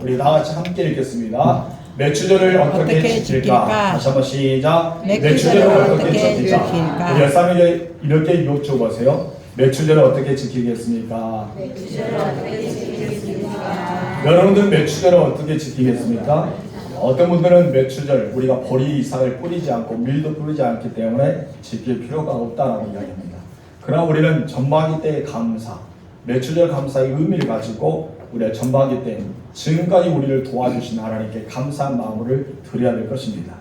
우리 다 같이 함께 읽겠습니다. 매추절을 어떻게 지킬까? 다시 한번 시작. 매추절을 어떻게 지킬까? 우리 열사람에게 이렇게 요청 보세요. 매추절을 어떻게 지키겠습니까? 여러분들 매추절을 어떻게 지키겠습니까? 어떤 분들은 매추절 우리가 보리 이삭을 뿌리지 않고 밀도 뿌리지 않기 때문에 지킬 필요가 없다라고 이야기합니다. 그러나 우리는 전반기 때의 감사, 매추절 감사의 의미를 가지고 우리가 전반기 때 지금까지 우리를 도와주신 하나님께 감사한 마음을 드려야 될 것입니다.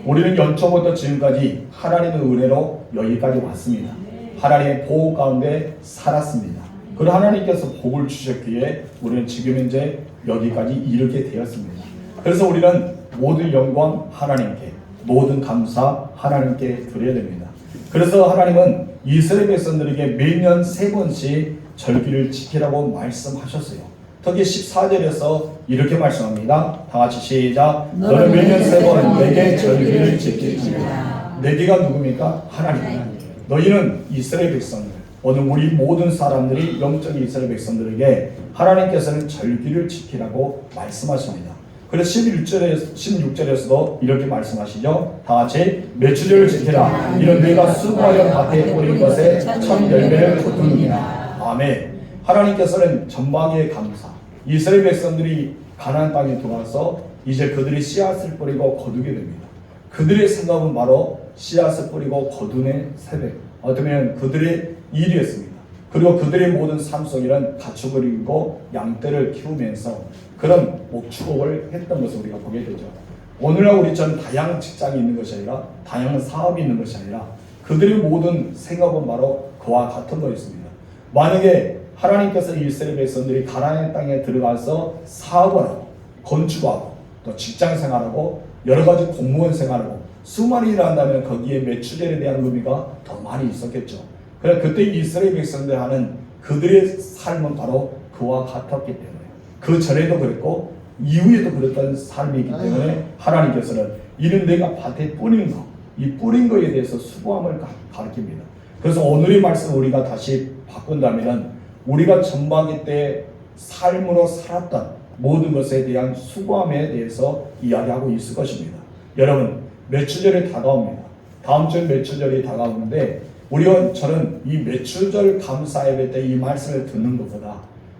우리는 연초부터 지금까지 하나님의 은혜로 여기까지 왔습니다. 하나님의 보호 가운데 살았습니다. 그리고 하나님께서 복을 주셨기에 우리는 지금 현재 여기까지 이르게 되었습니다. 그래서 우리는 모든 영광 하나님께, 모든 감사 하나님께 드려야 됩니다. 그래서 하나님은 이스라엘 백성들에게 매년 3번씩 절기를 지키라고 말씀하셨어요. 특히 14절에서 이렇게 말씀합니다. 다 같이 시작. 너는 매년 3번 내게 절기를 지킬지니라. 내게가 누굽니까? 하나님. 너희는 이스라엘 백성들, 오늘 우리 모든 사람들이 영적 이스라엘 백성들에게 하나님께서는 절기를 지키라고 말씀하십니다. 그래서 16절에서도 이렇게 말씀하시죠. 다 같이 매추절을 지키라. 이는 내가 수고하여 밭에 뿌린 것에 첫 열매를 거두느니라. 아멘. 하나님께서는 전방의 감사, 이스라엘 백성들이 가나안 땅에 들어와서 이제 그들이 씨앗을 뿌리고 거두게 됩니다. 그들의 생각은 바로 씨앗을 뿌리고 거두는 새벽, 어쩌면 그들의 일이었습니다. 그리고 그들의 모든 삶 속에는 가축을 이고 양떼를 키우면서 그런 목축업을 했던 것을 우리가 보게 되죠. 오늘날 우리처럼 다양한 직장이 있는 것이 아니라 다양한 사업이 있는 것이 아니라 그들의 모든 생각은 바로 그와 같은 거였습니다. 만약에 하나님께서 이스라엘 백성들이 가나안 땅에 들어가서 사업을 하고 건축하고 또 직장 생활하고 여러 가지 공무원 생활하고 수많은 일을 한다면 거기에 매추절에 대한 의미가 더 많이 있었겠죠. 그래서 그때 이스라엘 백성들 하는 그들의 삶은 바로 그와 같았기 때문에 그 전에도 그랬고 이후에도 그랬던 삶이기 때문에 하나님께서는 이는 내가 밭에 뿌린 거, 이 뿌린 거에 대해서 수고함을 가르칩니다. 그래서 오늘의 말씀을 우리가 다시 바꾼다면 우리가 전반기 때 삶으로 살았던 모든 것에 대한 수고함에 대해서 이야기하고 있을 것입니다. 여러분, 매추절이 다가옵니다. 다음 주에 매추절이 다가오는데 저는 이 매추절 감사 예배 때 이 말씀을 듣는 것보다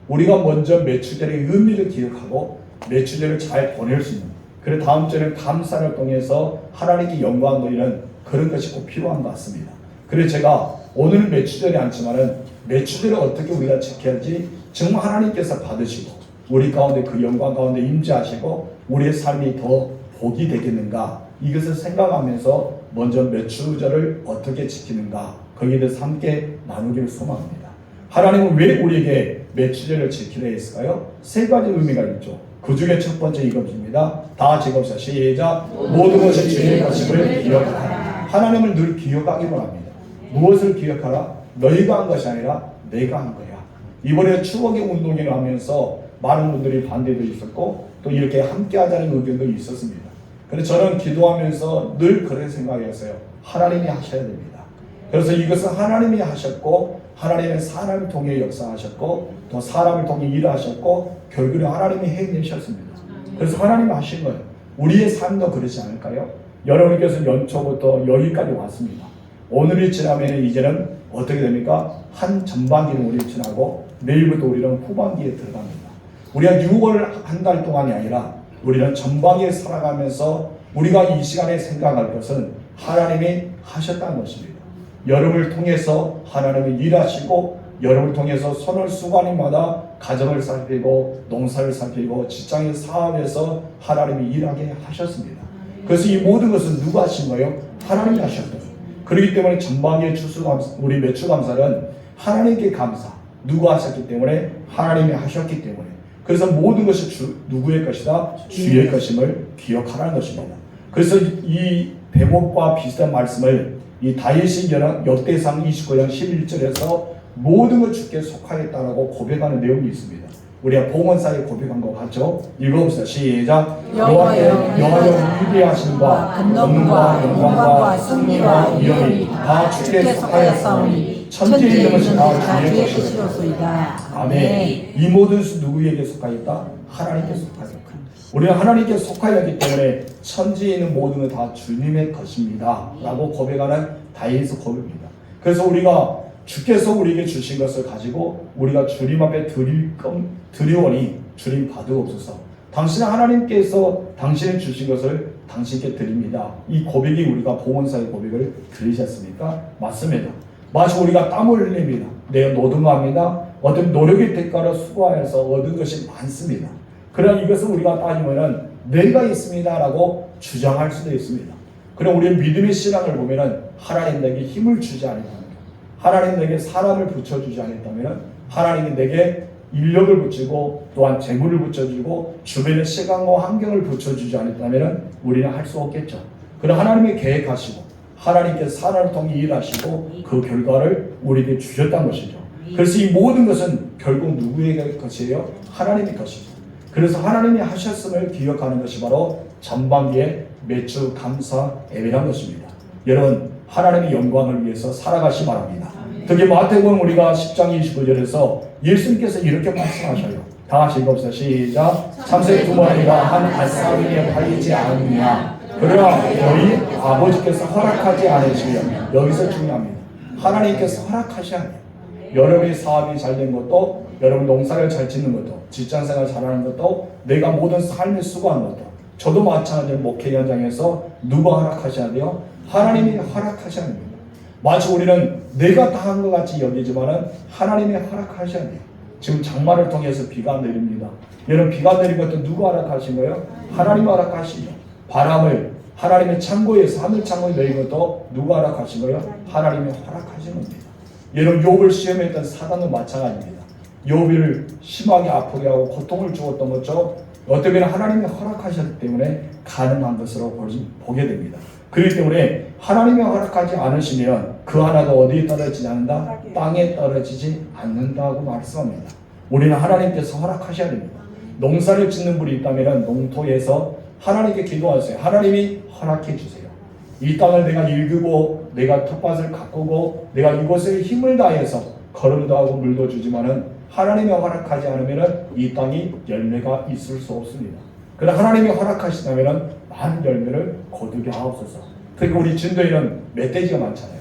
우리가 먼저 매추절의 의미를 기억하고 매추절을 잘 보낼 수 있는, 그리고 다음 주에는 감사를 통해서 하나님께 영광 돌리는 그런 것이 꼭 필요한 것 같습니다. 그래서 제가 오늘은 매추절이 않지만은 매추절을 어떻게 우리가 지켜야지 정말 하나님께서 받으시고 우리 가운데 그 영광 가운데 임재하시고 우리의 삶이 더 복이 되겠는가, 이것을 생각하면서 먼저 매추절을 어떻게 지키는가, 거기에 대해서 함께 나누기를 소망합니다. 하나님은 왜 우리에게 매추절을 지키려 했을까요? 3가지 의미가 있죠. 그 중에 첫 번째 이것입니다. 다 같이 읽읍시다. 시작. 모든 것이 주의 것임을 기억하라. 하나님을 늘 기억하기를 합니다. 무엇을 기억하라? 너희가 한 것이 아니라 내가 한 거야. 이번에 추억의 운동회를 하면서 많은 분들이 반대도 있었고 또 이렇게 함께 하자는 의견도 있었습니다. 그래서 저는 기도하면서 늘 그런 생각이었어요. 하나님이 하셔야 됩니다. 그래서 이것은 하나님이 하셨고 하나님은 사람을 통해 역사하셨고 또 사람을 통해 일하셨고 결국은 하나님이 해내셨습니다. 그래서 하나님이 하신 거예요. 우리의 삶도 그렇지 않을까요? 여러분께서 연초부터 여기까지 왔습니다. 오늘이 지나면 이제는 어떻게 됩니까? 한 전반기는 우리 지나고 내일부터 우리는 후반기에 들어갑니다. 우리가 6월 한 달 동안이 아니라 우리는 전반기에 살아가면서 우리가 이 시간에 생각할 것은 하나님이 하셨다는 것입니다. 여러분을 통해서 하나님이 일하시고 여러분을 통해서 손을 수고하는마다 가정을 살피고 농사를 살피고 직장의 사업에서 하나님이 일하게 하셨습니다. 그래서 이 모든 것은 누가 하신 거예요? 하나님이 하셨어요. 그렇기 때문에 전반기의 우리 매추감사는 하나님께 감사, 누가 하셨기 때문에 하나님이 하셨기 때문에, 그래서 모든 것이 누구의 것이다? 주의 것임을 기억하라는 것입니다. 그래서 이 대목과 비슷한 말씀을 이 다윗이 역대상 29장 11절에서 모든 것 주께 속하였다라고 고백하는 내용이 있습니다. 우리가 봉헌사에 고백한 것 같죠? 읽어봅시다. 시작. 여호와여 위대하심과 권능과 영광과 승리와 위엄이 다 주께 속하였사오니 천지에 있는 것이 다 다 주의 주의 것이로다. 것이로소이다. 아멘. 이 모든 것은 누구에게 속하였다? 하나님께 속하였다. 우리는 하나님께 속하였기 때문에 천지에 있는 모든 건 다 주님의 것입니다 라고 고백하는 다윗의 고백입니다. 그래서 우리가 주께서 우리에게 주신 것을 가지고 우리가 주님 앞에 드리오니 주님 받으옵소서. 당신은 하나님께서 당신이 주신 것을 당신께 드립니다. 이 고백이 우리가 봉헌사의 고백을 들으셨습니까? 맞습니다. 마치 우리가 땀을 흘립니다. 내가 노동합니다. 어떤 노력의 대가로 수고하여서 얻은 것이 많습니다. 그러나 이것은 우리가 따지면은 내가 있습니다라고 주장할 수도 있습니다. 그럼 우리의 믿음의 신앙을 보면은 하나님 내게 힘을 주지 않았다면, 하나님 내게 사람을 붙여주지 않았다면, 하나님이 내게 인력을 붙이고 또한 재물을 붙여주고 주변의 시간과 환경을 붙여주지 않았다면 우리는 할 수 없겠죠. 그럼 하나님이 계획하시고 하나님께서 사람을 통해 일하시고 그 결과를 우리에게 주셨다는 것이죠. 그래서 이 모든 것은 결국 누구의 것이에요? 하나님의 것이죠. 그래서 하나님이 하셨음을 기억하는 것이 바로 전반기의 매주 감사 예배라는 것입니다. 여러분, 하나님의 영광을 위해서 살아가시 바랍니다. 특히 마태복음 우리가 10장 29절에서 예수님께서 이렇게 말씀하셔요. 다 같이 읽어봅시다. 시작. 참새 두 마리가 한 앗사귀에 팔리지 않느냐. 그러나 너희 아버지께서 허락하지 않으시면, 여기서 중요합니다. 하나님께서 허락하셔야 해요. 여러분의 사업이 잘 된 것도, 여러분 농사를 잘 짓는 것도, 직장생활 잘하는 것도, 내가 모든 삶을 수고하는 것도, 저도 마찬가지로 목회 현장에서 누가 허락하셔야 돼요? 하나님이 허락하셔야 됩니다. 마치 우리는 내가 다 한 것 같이 여기지만은 하나님이 허락하셔야 돼요. 지금 장마를 통해서 비가 내립니다. 여러분, 비가 내린 것도 누가 허락하신 거예요? 하나님이 허락하시죠. 바람을 하나님의 창고에서, 하늘 창고에 내린 것도 누가 허락하신 거예요? 하나님이 허락하신 겁니다. 여러분, 욥을 시험했던 사단도 마찬가지입니다. 욥을 심하게 아프게 하고 고통을 주었던 것처럼 어쩌면 하나님이 허락하셨기 때문에 가능한 것으로 보게 됩니다. 그렇기 때문에 하나님이 허락하지 않으시면 그 하나도 어디에 떨어지지 않는다? 땅에 떨어지지 않는다고 말씀합니다. 우리는 하나님께서 허락하셔야 됩니다. 농사를 짓는 분이 있다면 농토에서 하나님께 기도하세요. 하나님이 허락해 주세요. 이 땅을 내가 일구고 내가 텃밭을 가꾸고 내가 이곳에 힘을 다해서 걸음도 하고 물도 주지만은 하나님이 허락하지 않으면 이 땅이 열매가 있을 수 없습니다. 그러나 하나님이 허락하시다면 많은 열매를 거두게 하옵소서. 특히 우리 진도에는 멧돼지가 많잖아요.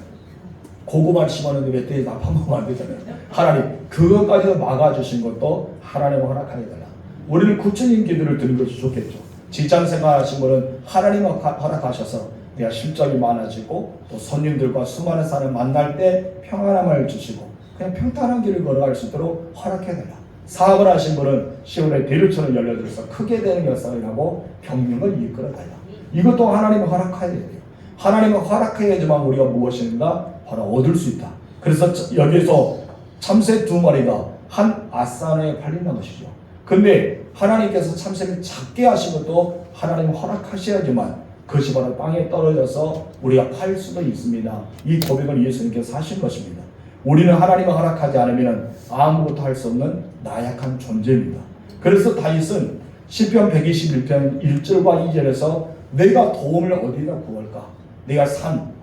고구마를 심었는데 멧돼지 다 파먹으면 안 되잖아요. 하나님, 그것까지도 막아주신 것도 하나님을 허락하게 달라. 우리는 구체적인 기도를 드는 것이 좋겠죠. 직장생활 하신 분은 하나님을 허락하셔서 내가 실적이 많아지고 또 손님들과 수많은 사람을 만날 때 평안함을 주시고 그냥 평탄한 길을 걸어갈 수 있도록 허락해달라. 사업을 하신 분은 시온의 대류처럼 열려들어서 크게 되는 역사를 하고 경영을 이끌어달라. 이것도 하나님이 허락해야 돼요. 하나님은 허락해야지만 우리가 무엇인가 바로 얻을 수 있다. 그래서 여기서 참새 두 마리가 한 앗산에 팔린다는 것이죠. 근데 하나님께서 참새를 작게 하신 것도 하나님은 허락하셔야지만 그것이 바로 땅에 떨어져서 우리가 팔 수도 있습니다. 이 고백을 예수님께서 하신 것입니다. 우리는 하나님을 허락하지 않으면 아무것도 할 수 없는 나약한 존재입니다. 그래서 다윗은 시편 121편 1절과 2절에서 내가 도움을 어디다 구할까? 내가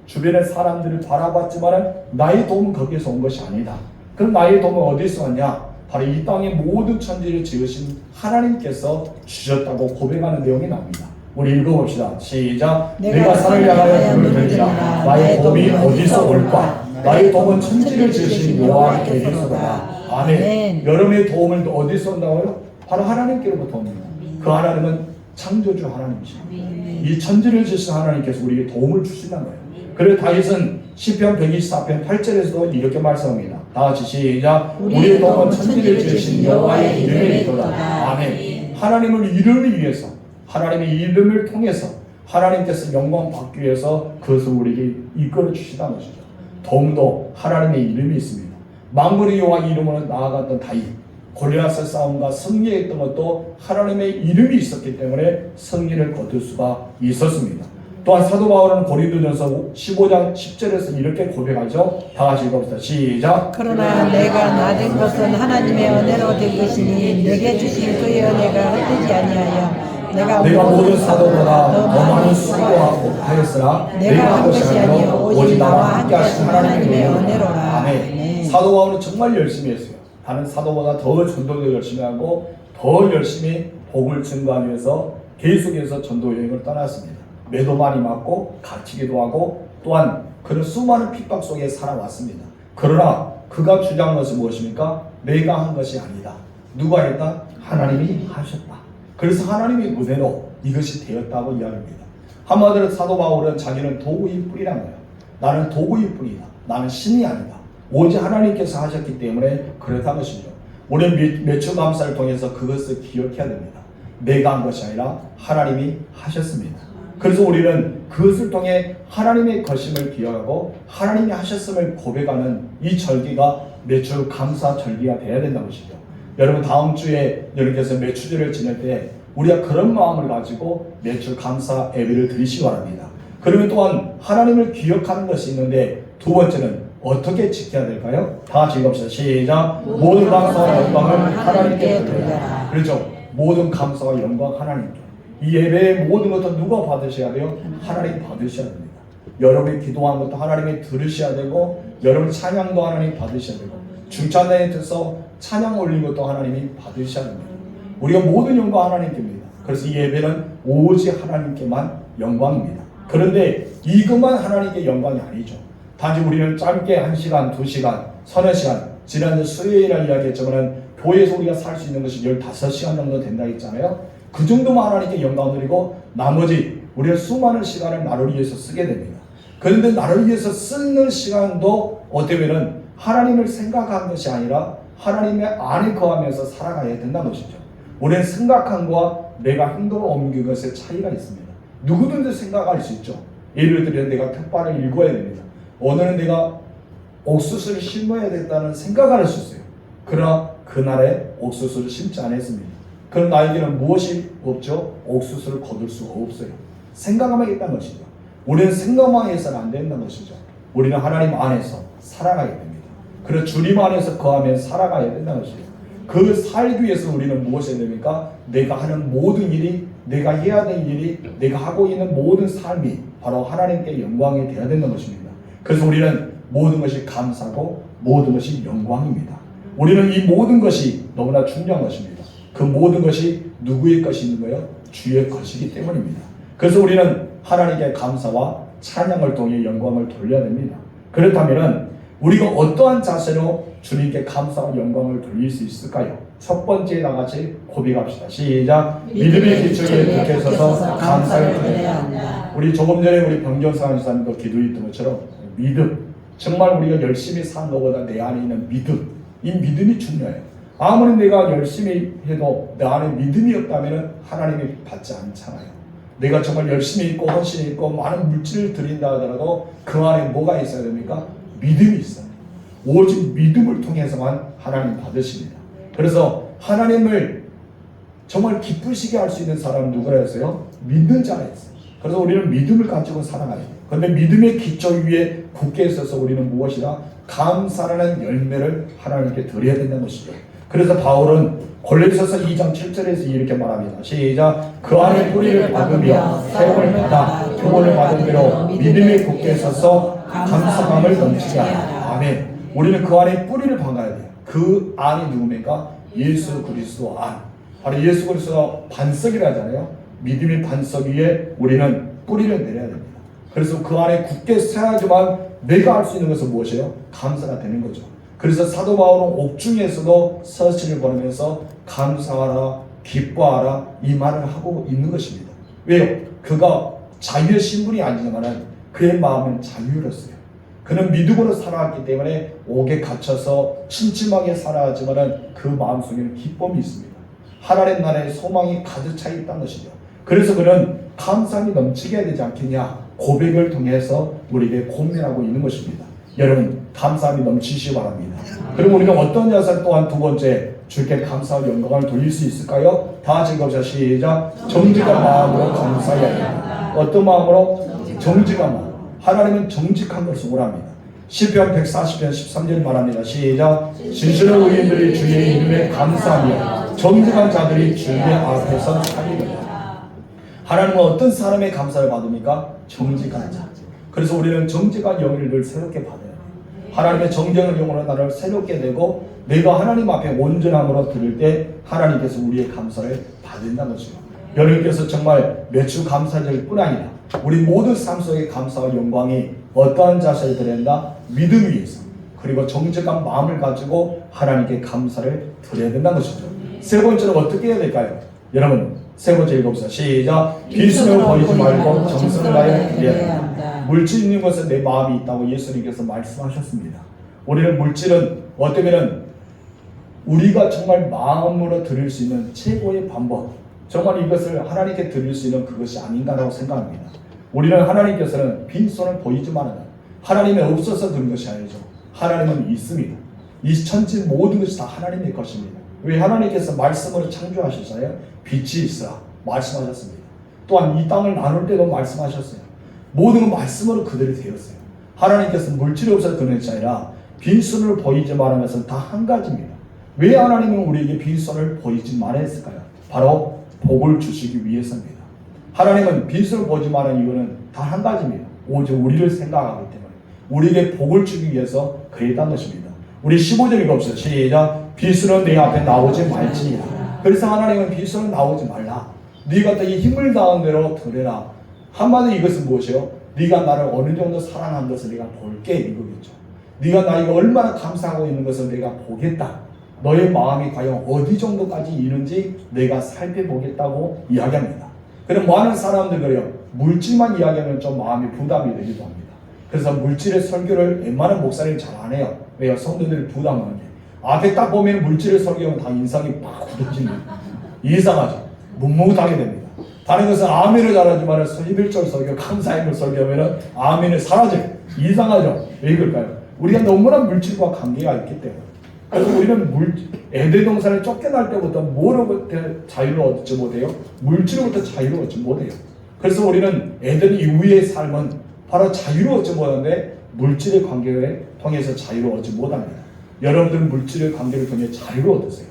주변의 사람들을 바라봤지만 나의 도움은 거기에서 온 것이 아니다. 그럼 나의 도움은 어디서 왔냐? 바로 이 땅의 모든 천지를 지으신 하나님께서 주셨다고 고백하는 내용이 나옵니다. 우리 읽어봅시다. 시작. 내가 산을 향하여 불을 들리라. 나의 도움이 어디서 올까? 나의 도움은 천지를 지으신 여호와께로서다. 아멘. 여러분의 도움을 어디서 온다고요? 바로 하나님께로부터 옵니다. 그 하나님은 창조주 하나님이십니다. 이 천지를 지으신 하나님께서 우리에게 도움을 주신다는 거예요. 그래서 다윗은 시편 124편 8절에서도 이렇게 말씀합니다. 다 같이 시작. 우리의 도움은 천지를 지으신 여호와의 이름에 있도다. 아멘. 하나님을 이름을 위해서, 하나님의 이름을 통해서 하나님께서 영광 받기 위해서 그것을 우리에게 이끌어 주시다는 것이죠. 도움도 하나님의 이름이 있습니다. 만군의 여호와 이름으로 나아갔던 다윗, 골리앗의 싸움과 승리했던 것도 하나님의 이름이 있었기 때문에 승리를 거둘 수가 있었습니다. 또한 사도 바울은 고린도전서 15장 10절에서 이렇게 고백하죠. 다 같이 읽어봅시다. 시작. 그러나 내가 나된 것은 하나님의 은혜로 된 것이니 내게 주신 그의 은혜가 헛되지 아니하여 내가 모든 사도보다 더 많이 수고하고 하였으나 내가 한 것이 아니라 오직 나와 함께 하신 하나님의 은혜로라. 아멘. 사도 바울은 정말 열심히 했어요. 다른 사도보다 더 전도도 열심히 하고 더 열심히 복을 증거하기 위해서 계속해서 전도 여행을 떠났습니다. 매도 많이 맞고 갇히기도 하고 또한 그런 수많은 핍박 속에 살아왔습니다. 그러나 그가 주장한 것은 무엇입니까? 내가 한 것이 아니다. 누가 했다? 하나님이 하셨다. 그래서 하나님의 은혜로 이것이 되었다고 이야기합니다. 한마디로 사도 바울은 자기는 도구일 뿐이란 거예요. 나는 도구일 뿐이다. 나는 신이 아니다. 오직 하나님께서 하셨기 때문에 그렇다는 것이죠. 우리는 매주 감사를 통해서 그것을 기억해야 됩니다. 내가 한 것이 아니라 하나님이 하셨습니다. 그래서 우리는 그것을 통해 하나님의 것임을 기억하고 하나님이 하셨음을 고백하는 이 절기가 매주 감사 절기가 되어야 된다는 것이죠. 여러분 다음 주에 여러분께서 매주절을 지낼 때 우리가 그런 마음을 가지고 매주 감사 예배를 드리시기 바랍니다. 그러면 또한 하나님을 기억하는 것이 있는데 두 번째는 어떻게 지켜야 될까요? 다 같이 읽읍시다. 시작. 모든 감사와 영광을 하나님께 돌려라. 그렇죠. 모든 감사와 영광 하나님께. 이 예배의 모든 것도 누가 받으셔야 돼요? 하나님 받으셔야 됩니다. 여러분이 기도한 것도 하나님이 들으셔야 되고 여러분 찬양도 하나님 받으셔야 되고 중찬단에 들어서 찬양 올린 것도 하나님이 받으셔야 됩니다. 우리가 모든 영광 하나님께입니다. 그래서 이 예배는 오직 하나님께만 영광입니다. 그런데 이것만 하나님께 영광이 아니죠. 단지 우리는 짧게 1시간, 2시간, 서너 시간 지난주 수요일에 이야기했지만 교회에서 우리가 살 수 있는 것이 15시간 정도 된다 했잖아요. 그 정도만 하나님께 영광을 드리고 나머지 우리는 수많은 시간을 나를 위해서 쓰게 됩니다. 그런데 나를 위해서 쓰는 시간도 어쩌면 하나님을 생각하는 것이 아니라 하나님의 안에 거하면서 살아가야 된다는 것이죠. 우리는 생각한 것과 내가 행동을 옮기는 것에 차이가 있습니다. 누구든지 생각할 수 있죠. 예를 들어 내가 푯말을 읽어야 됩니다. 오늘은 내가 옥수수를 심어야 된다는 생각을 할 수 있어요. 그러나 그날에 옥수수를 심지 않았습니다. 그럼 나에게는 무엇이 없죠? 옥수수를 거둘 수가 없어요. 생각만 있다는 것이죠. 우리는 생각만 해서는 안 된다는 것이죠. 우리는 하나님 안에서 살아가야 됩니다. 그래서 주님 안에서 거하면 살아가야 된다는 것이죠. 그 살기 위해서 우리는 무엇을 해야 됩니까? 내가 하는 모든 일이, 내가 해야 될 일이, 내가 하고 있는 모든 삶이 바로 하나님께 영광이 되어야 된다는 것입니다. 그래서 우리는 모든 것이 감사고 모든 것이 영광입니다. 우리는 이 모든 것이 너무나 중요한 것입니다. 그 모든 것이 누구의 것이 있는 거예요? 주의 것이기 때문입니다. 그래서 우리는 하나님께 감사와 찬양을 통해 영광을 돌려야 됩니다. 그렇다면 우리가 어떠한 자세로 주님께 감사와 영광을 돌릴 수 있을까요? 첫 번째 나같이 고백합시다. 시작. 믿음의 기초에 굳게 서서 감사를 드려야 한다. 우리 조금 전에 우리 병정상 지사님도 기도했던 것처럼 믿음, 정말 우리가 열심히 산 것보다 내 안에 있는 믿음, 이 믿음이 중요해요. 아무리 내가 열심히 해도 내 안에 믿음이 없다면 하나님이 받지 않잖아요. 내가 정말 열심히 있고 헌신이 있고 많은 물질을 드린다 하더라도 그 안에 뭐가 있어야 됩니까? 믿음이 있어요. 오직 믿음을 통해서만 하나님 받으십니다. 그래서 하나님을 정말 기쁘시게 할 수 있는 사람은 누구라 했어요? 믿는 자라 했어요. 그래서 우리는 믿음을 가지고 살아가야 돼요. 그런데 믿음의 기초 위에 굳게 서서 우리는 무엇이라? 감사라는 열매를 하나님께 드려야 된다는 것이죠. 그래서 바울은 골로새서 2장 7절에서 이렇게 말합니다. 시작. 그 안에 뿌리를 박으며 세움을 받아 교훈을 받은 대로 믿음에 굳게 서서 감사함을 넘치게 하라. 아멘. 우리는 그 안에 뿌리를 박아야 돼요. 그 안이 누굽니까? 예수 그리스도 안. 바로 예수 그리스도가 반석이라 하잖아요. 믿음의 반석 위에 우리는 뿌리를 내려야 됩니다. 그래서 그 안에 굳게 서야지만 내가 할 수 있는 것은 무엇이에요? 감사가 되는 거죠. 그래서 사도 바울은 옥중에서도 서신을 보내면서 감사하라, 기뻐하라 이 말을 하고 있는 것입니다. 왜요? 그가 자유의 신분이 아니지만 그의 마음은 자유로웠어요. 그는 믿음으로 살아왔기 때문에 옥에 갇혀서 침침하게 살아왔지만 그 마음속에는 기쁨이 있습니다. 하나님 나라의 소망이 가득 차 있다는 것이죠. 그래서 그는 감사함이 넘치게 해야 되지 않겠냐 고백을 통해서 우리에게 고민하고 있는 것입니다. 여러분 감사함이 넘치시기 바랍니다. 그럼 우리는 어떤 자세를 또한 두 번째 주께 감사와 영광을 돌릴 수 있을까요? 다 같이 읽어보자. 시작. 정직한 마음으로 감사해야 합니다. 어떤 마음으로? 정직한 마음. 하나님은 정직한 것을 원합니다. 시편 140편 13절 말합니다. 시작. 진실한 의인들이 주의 이름에 감사하며 정직한 자들이 주의 앞에서 살리리라. 하나님은 어떤 사람의 감사를 받습니까? 정직한 자. 그래서 우리는 정직한 영을 늘 새롭게 받아야 돼요. 하나님의 정직한 영으로 나를 새롭게 되고 내가 하나님 앞에 온전함으로 드릴 때 하나님께서 우리의 감사를 받는다는 것이죠. 여러분께서 정말 매주 감사절 뿐 아니라 우리 모든 삶 속의 감사와 영광이 어떠한 자세를 드린다? 믿음 위에서 그리고 정직한 마음을 가지고 하나님께 감사를 드려야 된다는 것이죠. 세 번째는 어떻게 해야 될까요? 여러분 세 번째 읽어보세요. 시작. 빈손으로 버리지 말고 정성을 다해 드려야 한다. 물질 있는 것은 내 마음이 있다고 예수님께서 말씀하셨습니다. 우리는 물질은 어쩌면 우리가 정말 마음으로 드릴 수 있는 최고의 방법, 정말 이것을 하나님께 드릴 수 있는 그것이 아닌가라고 생각합니다. 우리는 하나님께서는 빈손을 보이지 말아라. 하나님이 없어서 그런 것이 아니죠. 하나님은 있습니다. 이 천지 모든 것이 다 하나님의 것입니다. 왜 하나님께서 말씀으로 창조하셨어요? 빛이 있으라 말씀하셨습니다. 또한 이 땅을 나눌 때도 말씀하셨어요. 모든 건 말씀으로 그대로 되었어요. 하나님께서 물질이 없어서 그런 것이 아니라 빈손을 보이지 말라는 것은 다 한 가지입니다. 왜 하나님은 우리에게 빈손을 보이지 말아야 했을까요? 바로 복을 주시기 위해서입니다. 하나님은 빈손을 보지 말라는 이유는 단 한 가지입니다. 오직 우리를 생각하기 때문에 우리에게 복을 주기 위해서 그랬다는 것입니다. 우리 15절 읽어봅시다. 시작. 빈손은 내 앞에 나오지 말지니라. 그래서 하나님은 빈손은 나오지 말라. 네가 이 힘을 다한 대로 드려라. 한마디로 이것은 무엇이요? 네가 나를 어느 정도 사랑한 것을 내가 볼게 이거겠죠. 네가 나에게 얼마나 감사하고 있는 것을 내가 보겠다. 너의 마음이 과연 어디 정도까지 이른지 내가 살펴보겠다고 이야기합니다. 그럼 많은 사람들 그래요. 물질만 이야기하면 좀 마음이 부담이 되기도 합니다. 그래서 물질의 설교를 웬만한 목사님이 잘 안 해요. 왜요? 성도들이 부담하는 게. 앞에 딱 보면 물질의 설교는 다 인상이 막 굳어집니다. 이상하죠. 묵묵하게 됩니다. 다른 것은 아멘을 잘하지만 11절 설교, 감사의 설교하면 아멘이 사라져요. 이상하죠. 왜 그럴까요? 우리가 너무나 물질과 관계가 있기 때문에. 그래서 우리는 에덴 동산에 쫓겨날 때부터 뭐로부터 자유를 얻지 못해요? 물질로부터 자유를 얻지 못해요. 그래서 우리는 에덴 이후의 삶은 바로 자유를 얻지 못하는데 물질의 관계를 통해서 자유를 얻지 못합니다. 여러분들은 물질의 관계를 통해 자유를 얻으세요.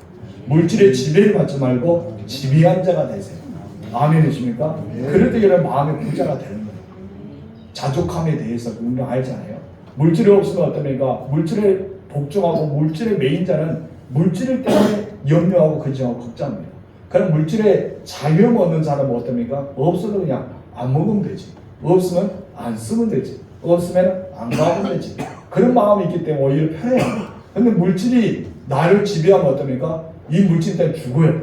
물질의 지배를 받지 말고 지배한 자가 되세요. 아멘이십니까? 그럴 때 여러분 마음의 부자가 되는 거예요. 자족함에 대해서 우리는 알잖아요. 물질이 없으면 어떻습니까? 물질에 복종하고 물질의 메인자는 물질을 때문에 염려하고 근심하고 걱정합니다. 그럼 물질에 자유 얻는 사람은 어떻습니까? 없어도 그냥 안 먹으면 되지. 없으면 안 쓰면 되지. 없으면 안 가면 되지. 그런 마음이 있기 때문에 오히려 편해요. 근데 물질이 나를 지배하면 어떻습니까? 이 물질 때문에 죽어요.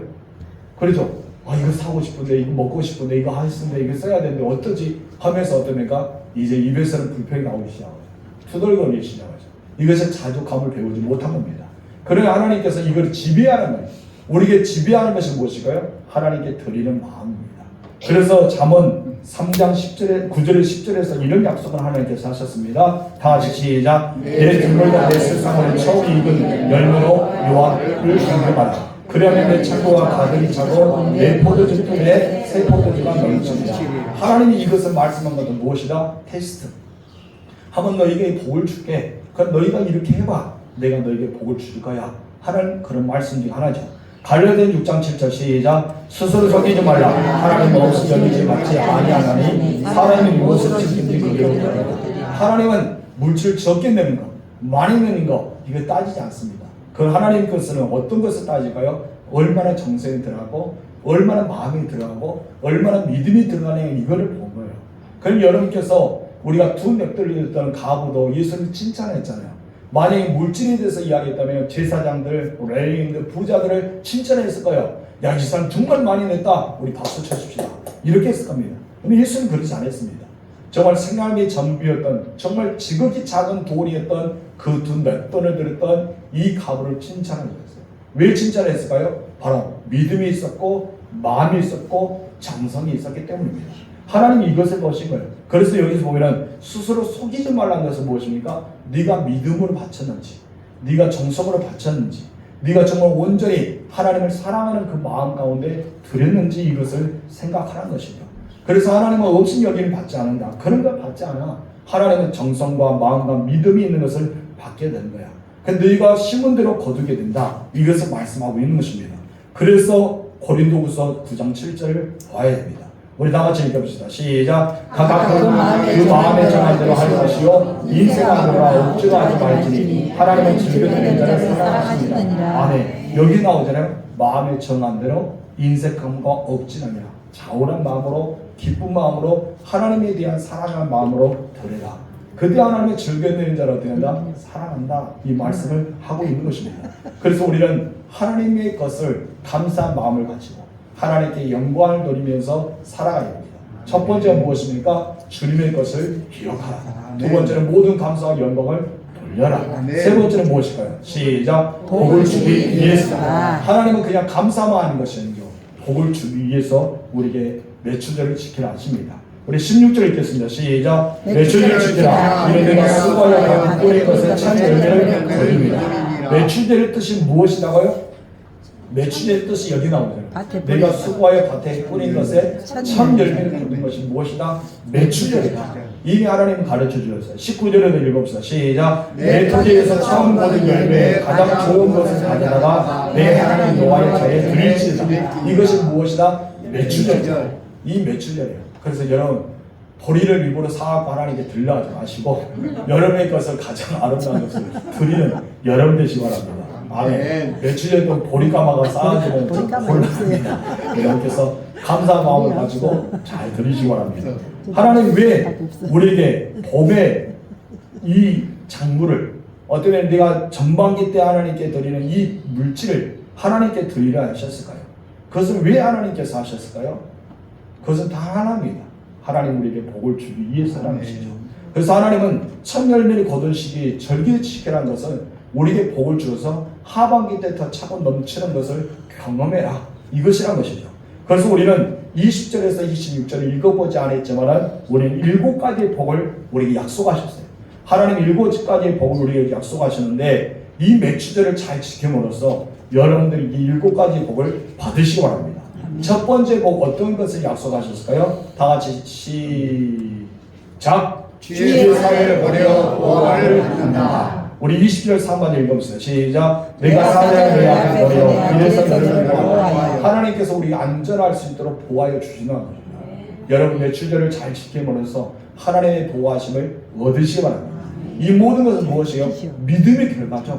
그렇죠? 이거 사고 싶은데, 이거 먹고 싶은데, 이거 하셨는데, 이거 써야 되는데 어떠지? 하면서 어떻습니까? 이제 입에서는 불평이 나오기 시작하죠. 투덜거리기 시작하죠. 이것은 자족함을 배우지 못한 겁니다. 그러나 하나님께서 이걸 지배하는 거예요. 우리에게 지배하는 것이 무엇일까요? 하나님께 드리는 마음입니다. 그래서 잠언 3장 10절에 9절에 10절에서 이런 약속을 하나님께서 하셨습니다. 다 같이 시작. 내 등물과 내 세상을 처음 익은 열매로 요한을 경배하라. 그러면 내 창고가 가득히 차고 내 포도주 품에 새 포도주가 넘칩니다. 하나님이 이것을 말씀한 것은 무엇이다? 테스트. 한번 너에게 복을 줄게. 그럼 너희가 이렇게 해봐. 내가 너에게 복을 줄 거야. 하는 그런 말씀 중 하나죠. 갈라디아 6장 7절 시작. 스스로 속이지 말라. 하나님 없이 여기지 맞지 아니하나니 사람이 무엇을 지킨지 그대로 되리라. 하나님은 물질 적게 내는 것, 많이 내는 것 이거 따지지 않습니다. 그 하나님 것은 어떤 것을 따질까요? 얼마나 정성이 들어가고 얼마나 마음이 들어가고 얼마나 믿음이 들어가는 이거를 본 거예요. 그럼 여러분께서 우리가 두 넋들렸던 가부도 예수님 칭찬했잖아요. 만약에 물질에 대해서 이야기했다면 제사장들, 레위인들, 부자들을 칭찬했을 거예요. 야, 이 사람 정말 많이 냈다. 우리 박수 쳐줍시다. 이렇게 했을 겁니다. 근데 예수는 그러지 않았습니다. 정말 생활의 전부였던 정말 지극히 작은 돌이었던 그 두 넋돈을 들었던 이 가부를 칭찬을 했어요. 왜 칭찬했을까요? 바로 믿음이 있었고 마음이 있었고 정성이 있었기 때문입니다. 하나님이 이것을 보신 거예요. 그래서 여기서 보면은 스스로 속이지 말라는 것은 무엇입니까? 네가 믿음으로 바쳤는지, 네가 정성으로 바쳤는지, 네가 정말 온전히 하나님을 사랑하는 그 마음 가운데 드렸는지 이것을 생각하라는 것이죠. 그래서 하나님은 없인 여기를 받지 않는다. 그런 걸 받지 않아. 하나님은 정성과 마음과 믿음이 있는 것을 받게 되는 거야. 근데 너희가 심은 대로 거두게 된다. 이것을 말씀하고 있는 것입니다. 그래서 고린도후서 9장 7절을 봐야 됩니다. 우리 다 같이 읽어봅시다. 시작. 각각 그 마음에 정한 대로 할 것이요 인생한 대로 억지로 하지 말지니 하나님은 즐겨드리는 자를 사랑하십니다. 아멘. 여기 나오잖아요. 마음에 정한 대로 인색함과 억지느냐 자원한 마음으로 기쁜 마음으로 하나님에 대한 사랑하는 마음으로 드리라. 그때 하나님의 즐겨드리는 자를 어떻게 한다? 사랑한다. 이 말씀을 하고 있는 것입니다. 그래서 우리는 하나님의 것을 감사한 마음을 가지고 하나님께 영광을 돌리면서 살아가야 됩니다. 첫 번째는 무엇입니까? 주님의 것을 기억하라. 두 번째는 모든 감사와 영광을 돌려라. 세 번째는 무엇일까요? 시작. 복을 주기 위해서. 하나님은 그냥 감사만 하는 것이 아니죠. 복을 주기 위해서 우리에게 매출절을 지키라 하십니다. 우리 16절 읽겠습니다. 시작. 매출절을 지키라. 이는 내가 수고하여 뿌린 것에 참 열매를 거둡니다. 매출절의 뜻이 무엇이라고요? 매출의 뜻이 여기 나오잖아요. 내가 수고하여 밭에 뿌린 것에 참 열매를 거둔 것이 무엇이다? 매출절이다. 이미 하나님은 가르쳐 주셨어요. 19절에도 읽어봅시다. 시작. 내 토지에서 처음 거둔 열매에 가장 좋은 것을 가져다가 내 하나님 여호와의 전에 드릴지어다. 이것이 무엇이다? 매출절이다. 이 매출절이에요. 그래서 여러분 보리를 일부러 사갖고 하나님께 들려하지 마시고 여러분의 것을 가장 아름다운 것을 드리는 여러분 되시기 바랍니다. 아멘. 며칠 전에 보리 까마가 쌓아지면 곤란합니다. 여러분께서 감사한 마음을 가지고 잘 드리시기 바랍니다. 하나님 왜 우리에게 봄에 이 작물을 어쩌면 내가 전반기 때 하나님께 드리는 이 물질을 하나님께 드리려 하셨을까요? 그것은 왜 하나님께서 하셨을까요? 그것은 다 하나입니다. 하나님 우리에게 복을 주기 위해서라는 것이죠. 그래서 하나님은 첫 열매를 거둔 시기 절기지키라는 것은 우리에게 복을 주어서 하반기 때 더 차고 넘치는 것을 경험해라. 이것이란 것이죠. 그래서 우리는 20절에서 26절을 읽어보지 않았지만 우리는 7가지의 복을 우리에게 약속하셨어요. 하나님 7가지의 복을 우리에게 약속하셨는데 이 매추절을 잘 지킴으로써 여러분들이 이 7가지의 복을 받으시기 바랍니다. 첫 번째 복 어떤 것을 약속하셨을까요? 다 같이 시작. 주의 사회를 버려 보호를 받는다. 우리 20절 3번 읽어보세요. 시작. 내가 사자를 내 앞에 버려 이래서 너를 보호하여. 하나님께서 우리가 안전할 수 있도록 보호하여 주시는 겁니다. 여러분 매출절을 잘 지킴으로써 하나님의 보호하심을 얻으시기 바랍니다. 이 모든 것은 무엇이에요? 믿음의 결과죠.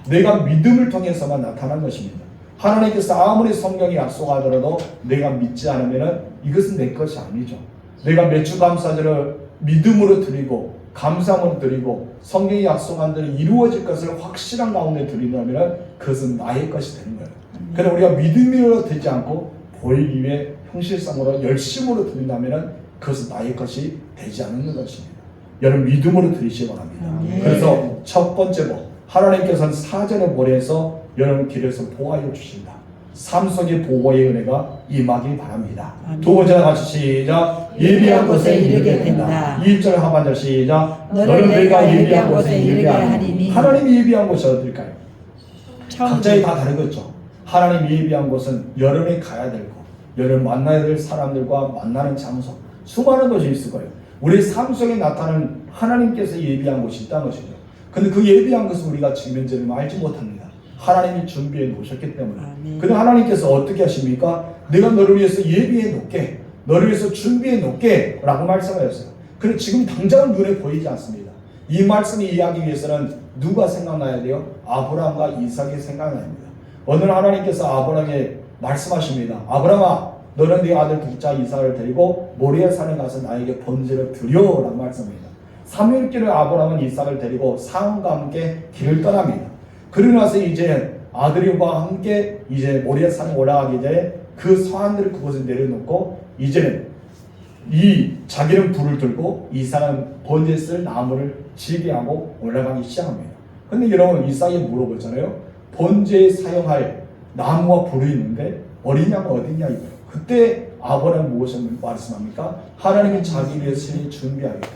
내가 믿음을 통해서만 나타난 것입니다. 하나님께서 아무리 성경이 약속하더라도 내가 믿지 않으면 이것은 내 것이 아니죠. 내가 매출감사절을 믿음으로 드리고 감사함으로 드리고 성경이 약속한 대로 이루어질 것을 확실한 가운데 드린다면 그것은 나의 것이 되는 거예요. 그러나 우리가 믿음으로 되지 않고 보이기 위해 형식상으로 열심으로 드린다면 그것은 나의 것이 되지 않는 것입니다. 여러분 믿음으로 드리시기 바랍니다. 그래서 첫 번째 복, 하나님께서는 사전에 보내서 여러분 길에서 보호하여 주신다. 삶 속의 보호의 은혜가 임하기 바랍니다. 두 번째 같이 시작. 예비한 곳에 이르게 된다. 2절 하반절 시작. 너는 내가 예비한 곳에 이르게 하리니. 하나님이 예비한 곳이 어딜까요? 각자의 다 다르겠죠. 하나님이 예비한 곳은 여러분이 가야 될 곳, 여러분 만나야 될 사람들과 만나는 장소, 수많은 것이 있을 거예요. 우리 삶 속에 나타나는 하나님께서 예비한 곳이 있다는 것이죠. 근데 그 예비한 것은 우리가 지금 현재는 알지 못합니다. 하나님이 준비해 놓으셨기 때문에. 근데 하나님께서 어떻게 하십니까? 내가 너를 위해서 예비해 놓게, 너를 위해서 준비해 놓게 라고 말씀하셨어요. 그런데 지금 당장은 눈에 보이지 않습니다. 이 말씀이 이해하기 위해서는 누가 생각나야 돼요? 아브라함과 이삭이 생각나야 합니다. 어느 날 하나님께서 아브라함에게 말씀하십니다. 아브라함아, 너는 네 아들 둘째 이삭을 데리고 모리아 산에 가서 나에게 번제를 드려 라고 말씀합니다. 3일길을 아브라함은 이삭을 데리고 사람과 함께 길을 떠납니다. 그러고 나서 이제 아들과 함께 이제 모리아 산에 올라가기 전에 그 서한들을 그곳에 내려놓고 이제는 자기는 불을 들고 이삭은 번제에 쓸 나무를 지게하고 올라가기 시작합니다. 근데 여러분 이삭이 물어보잖아요. 번제에 사용할 나무와 불이 있는데 어린 양은 어딨냐 이거예요. 그때 아브라함은 무엇을 말씀합니까? 하나님이 자기 위해서 준비하겠다.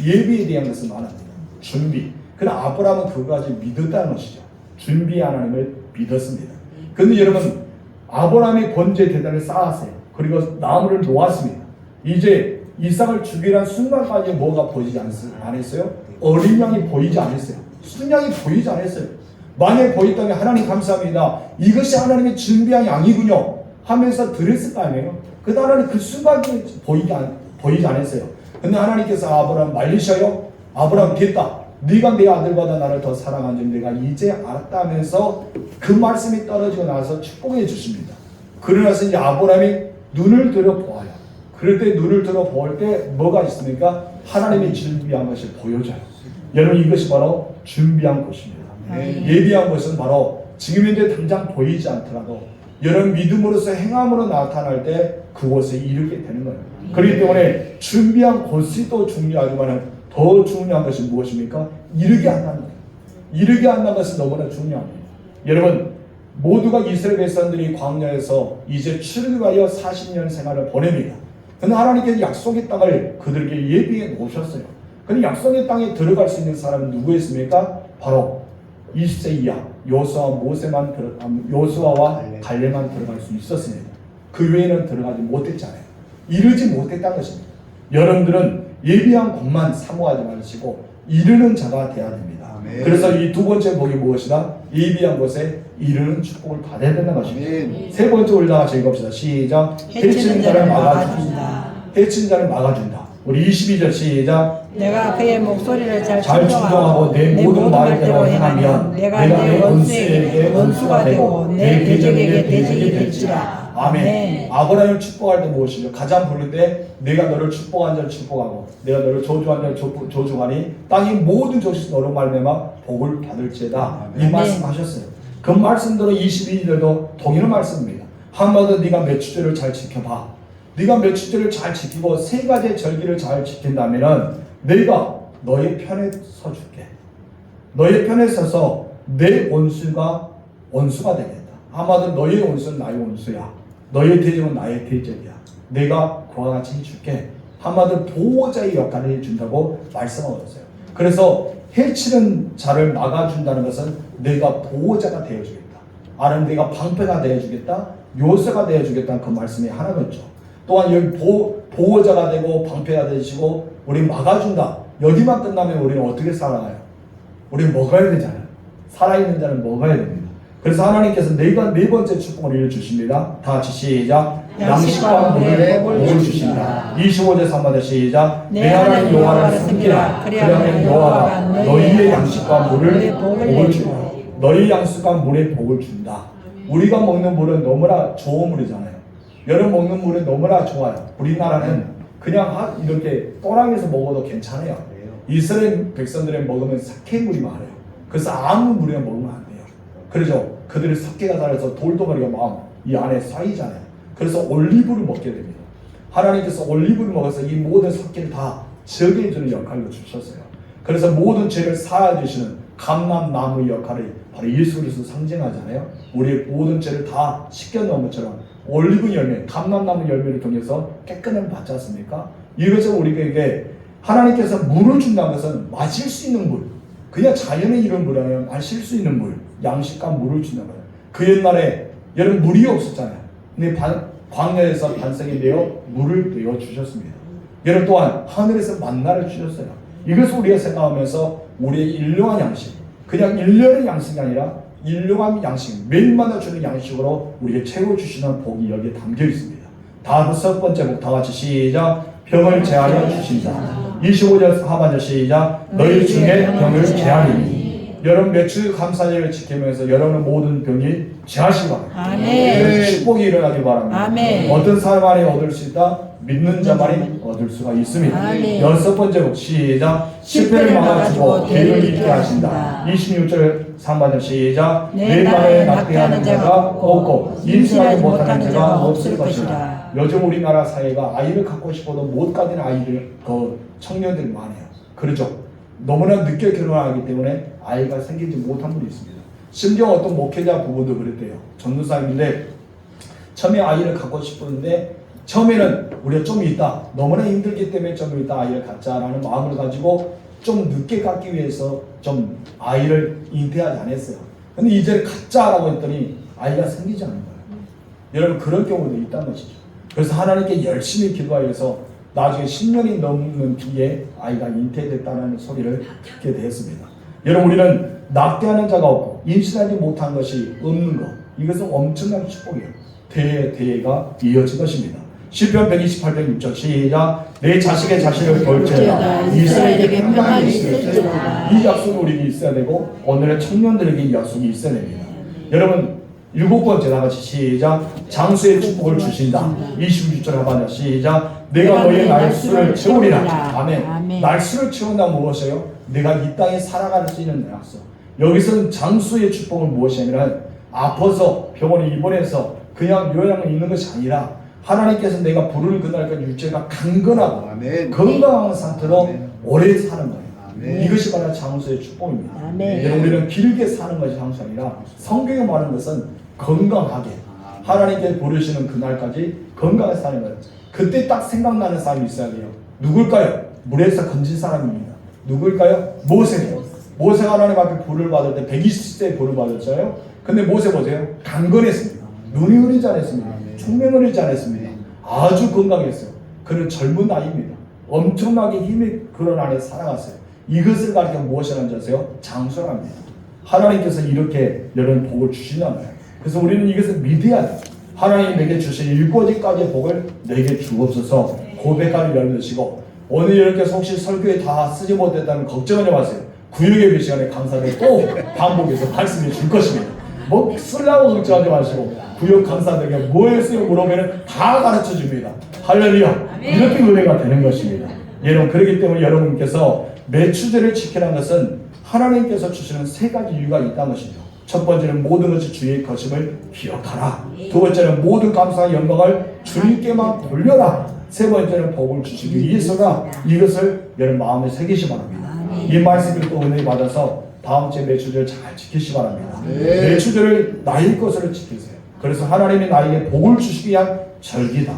예비에 대한 것을 말합니다. 준비. 그러나 아브라함은 그것까지 믿었다는 것이죠. 준비 하나님을 믿었습니다. 그런데 여러분 아브라함이 번제 대단을 쌓았어요. 그리고 나무를 놓았습니다. 이제 이삭을 죽이라는 순간까지 뭐가 보이지 않았어요? 어린 양이 보이지 않았어요. 순양이 보이지 않았어요. 만약에 보였다면 하나님 감사합니다. 이것이 하나님의 준비한 양이군요. 하면서 드렸을 거 아니에요. 근데 하나님 그 순간에 보이지 않았어요. 근데 하나님께서 아브라함 말리셔요. 아브라함 됐다. 네가 내 아들보다 나를 더 사랑한 줄 내가 이제 알았다 하면서 그 말씀이 떨어지고 나서 축복해 주십니다. 그러나서 이제 아브라함이 눈을 들어 보아요. 그럴 때 눈을 들어 볼 때 뭐가 있습니까? 하나님이 준비한 것을 보여줘요. 여러분 이것이 바로 준비한 것입니다. 예비한 것은 바로 지금 현재 당장 보이지 않더라도 여러분 믿음으로서 행함으로 나타날 때 그곳에 이르게 되는 거예요. 그렇기 때문에 준비한 곳이 또 중요하지만 더 중요한 것이 무엇입니까? 이르게 한다는 거예요. 이르게 한다는 것은 너무나 중요합니다. 여러분 모두가 이스라엘 백성들이 광야에서 이제 출애굽하여 40년 생활을 보냅니다. 그런데 하나님께서 약속의 땅을 그들에게 예비해 놓으셨어요. 그런데 약속의 땅에 들어갈 수 있는 사람은 누구였습니까? 바로 20세 이하 요수아와 갈렙만 들어갈 수 있었습니다. 그 외에는 들어가지 못했잖아요. 이르지 못했다는 것입니다. 여러분들은 예비한 것만 사모하지 마시고 이르는 자가 되어야 됩니다. 아멘. 그래서 이 두 번째 복이 무엇이다? 예비한 것에 이르는 축복을 받아야 된다는 것입니다. 아멘. 세 번째 우리 다 같이 읽읍시다. 시작. 해치는 자를 막아준다. 해치는 자를 막아준다. 우리 22절 시작. 내가 그의 목소리를 잘 잘 충정하고 내 모든 말대로 행하면 내가 내 원수에게 원수가 되고 내 대적에게 대적이 될지라. 아멘. 아브라함을 축복할 때 무엇이죠? 가장 부를 때 내가 너를 축복한 자를 축복하고 내가 너를 저주한 자를 저주하니 땅의 모든 족속이 너로 말미암아 복을 받을지어다. 이 말씀하셨어요. 그 말씀대로 22절도 동일한 말씀입니다. 한마디로 네가 매출절을 잘 지켜봐. 네가 매출절을 잘 지키고 세 가지의 절기를 잘 지킨다면은 내가 너의 편에 서줄게. 너의 편에 서서 내 원수가 되겠다. 아마도 너의 원수는 나의 원수야. 너의 대적은 나의 대적이야. 내가 그와 같이 해줄게. 한마디로 보호자의 역할을 해준다고 말씀하고 있어요. 그래서 해치는 자를 막아준다는 것은 내가 보호자가 되어주겠다. 아니면 내가 방패가 되어주겠다. 요새가 되어주겠다는 그 말씀이 하나겠죠. 또한 여기 보호자가 되고 방패가 되시고 우리 막아준다. 여기만 끝나면 우리는 어떻게 살아가요? 우리는 먹어야 되잖아요. 살아있는 자는 먹어야 됩니다. 그래서 하나님께서 네 번째 축복을 이루어주십니다. 다 같이 시작. 양식과 물을 복을 주신다. 25절 3절 시작. 내 하나님 여호와를 섬기라. 그리하면 여호와가 너희의 양식과 물을 복을 주라. 너희 양식과 물에 복을 준다. 우리가 먹는 물은 너무나 좋은 물이잖아요. 여러분 먹는 물은 너무나 좋아요. 우리나라는 그냥 이렇게 또랑에서 먹어도 괜찮아요. 이스라엘 백성들이 먹으면 사케물이 많아요. 그래서 아무 물이나 먹으면 안 돼요. 그렇죠? 그들이 사케가 달아서 돌덩어리가 막 이 안에 쌓이잖아요. 그래서 올리브를 먹게 됩니다. 하나님께서 올리브를 먹어서 이 모든 사케를 다 제거해주는 역할을 주셨어요. 그래서 모든 죄를 사하주시는 감람나무의 역할을 바로 예수 그리스도 상징하잖아요. 우리의 모든 죄를 다 씻겨놓은 것처럼 올리브 열매, 감람나무 열매를 통해서 깨끗함을 받지 않습니까? 이것은 우리에게 하나님께서 물을 준다는 것은 마실 수 있는 물, 그냥 자연의 이런 물이 아니라 마실 수 있는 물, 양식과 물을 준다는 거예요. 그 옛날에 여러분 물이 없었잖아요. 근데 광야에서 반석이 되어 물을 내어 주셨습니다. 여러분 또한 하늘에서 만나를 주셨어요. 이것을 우리가 생각하면서 우리의 일용한 양식, 그냥 일련의 양식이 아니라 일용한 양식, 매일마다 주는 양식으로 우리에게 채워주시는 복이 여기에 담겨 있습니다. 다섯 번째 복 다 같이 시작. 병을 제하여 주신다. 25절 하반절 시작. 너희 중에 병을 제하리니. 여러분 매출 감사절을 지키면서 여러분의 모든 병이 제하시기 바랍니다. 아멘. 축복이 일어나기 바랍니다. 아멘. 어떤 사람만이 얻을 수 있다? 믿는 자만이 얻을 수가 있습니다. 아멘. 여섯 번째 복 시작. 실패를 막아주고 기회를 있게 하신다. 26절 3반절 시작. 내 말에 낙태하는 자가 없고 임신하지 못하는 자가 없을 것이다. 요즘 우리나라 사회가 아이를 갖고 싶어도 못 가진 아이들, 청년들이 많아요. 그렇죠? 너무나 늦게 결혼하기 때문에 아이가 생기지 못한 분이 있습니다. 심지어 어떤 목회자 부부도 그랬대요. 전도사님인데 처음에 아이를 갖고 싶었는데 처음에는 우리가 좀 있다, 너무나 힘들기 때문에 좀 있다 아이를 갖자라는 마음을 가지고 좀 늦게 갖기 위해서 좀 아이를 잉태하지 않았어요. 근데 이제 갖자라고 했더니 아이가 생기지 않는 거예요. 여러분 그런 경우도 있다는 것이죠. 그래서 하나님께 열심히 기도하여서 나중에 10년이 넘는 뒤에 아이가 잉태됐다는 소리를 듣게 되었습니다. 여러분 우리는 낙태하는 자가 없고 임신하지 못한 것이 없는 것, 이것은 엄청난 축복이에요. 대대가 이어질 것입니다. 시편 128편 6절 시작. 내 자식의 자식을 돌지어다 이스라엘에게 평안이 있을지어다. 이 약속이 우리에게 있어야 되고 오늘의 청년들에게 이 약속이 있어야 됩니다. 여러분 7번째 나같이 시작. 장수의 축복을 주신다. 26절 하반절 시작. 내가 너의 날수를 채우리라. 아멘. 날수를 채운다 무엇이에요? 내가 이 땅에 살아갈 수 있는 약속. 여기서는 장수의 축복은 무엇이냐면 아파서 병원에 입원해서 그냥 요양을 있는 것이 아니라 하나님께서 내가 부를 그날까지 육체가 강건하고 아멘. 건강한 상태로 아멘. 오래 사는 거예요. 아멘. 이것이 바로 장수의 축복입니다. 아멘. 여러분 우리는 길게 사는 것이 장수 아니라 성경에 말하는 것은 건강하게 하나님께 부르시는 그날까지 건강하게 사는 거예요. 그때 딱 생각나는 사람이 있어야 돼요. 누굴까요? 물에서 건진 사람입니다. 누굴까요? 모세예요. 모세가 하나님 앞에 불을 받을 때 120세에 불을 받았어요. 근데 모세 보세요. 강건했습니다. 눈이 흐리지 않았습니다. 총명을 흐리지 않았습니다. 아주 건강했어요. 그는 젊은 나이입니다. 엄청나게 힘이 그런 안에 살아갔어요. 이것을 가리켜 무엇이라는 줄 아세요? 장수랍니다. 하나님께서 이렇게 여러분 복을 주신다는 거예요. 그래서 우리는 이것을 믿어야 돼요. 하나님이 내게 주신 7가지의 복을 내게 주옵소서 고백하는 열매시고 오늘 이렇게 혹시 설교에 다 쓰지 못했다는 걱정하지 마세요. 구역예배 시간에 강사들 또 반복해서 말씀해 줄 것입니다. 뭐 쓰려고 걱정하지 마시고 구역 강사들에게 뭐 했어요 물어보면 다 가르쳐 줍니다. 할렐루야. 이렇게 은혜가 되는 것입니다. 여러분 그렇기 때문에 여러분께서 매추제를 지키라는 것은 하나님께서 주시는 3가지 이유가 있다는 것이죠. 첫 번째는 모든 것이 주의 것임을 기억하라. 두 번째는 모든 감사와 영광을 주님께만 돌려라. 세 번째는 복을 주시기 위해서가 이것을 여러분 마음에 새기시 바랍니다. 이 말씀을 또 은혜 받아서 다음 주에 매추제를 잘 지키시 바랍니다. 매추제를 나의 것으로 지키세요. 그래서 하나님이 나에게 복을 주시기 위한 절기다.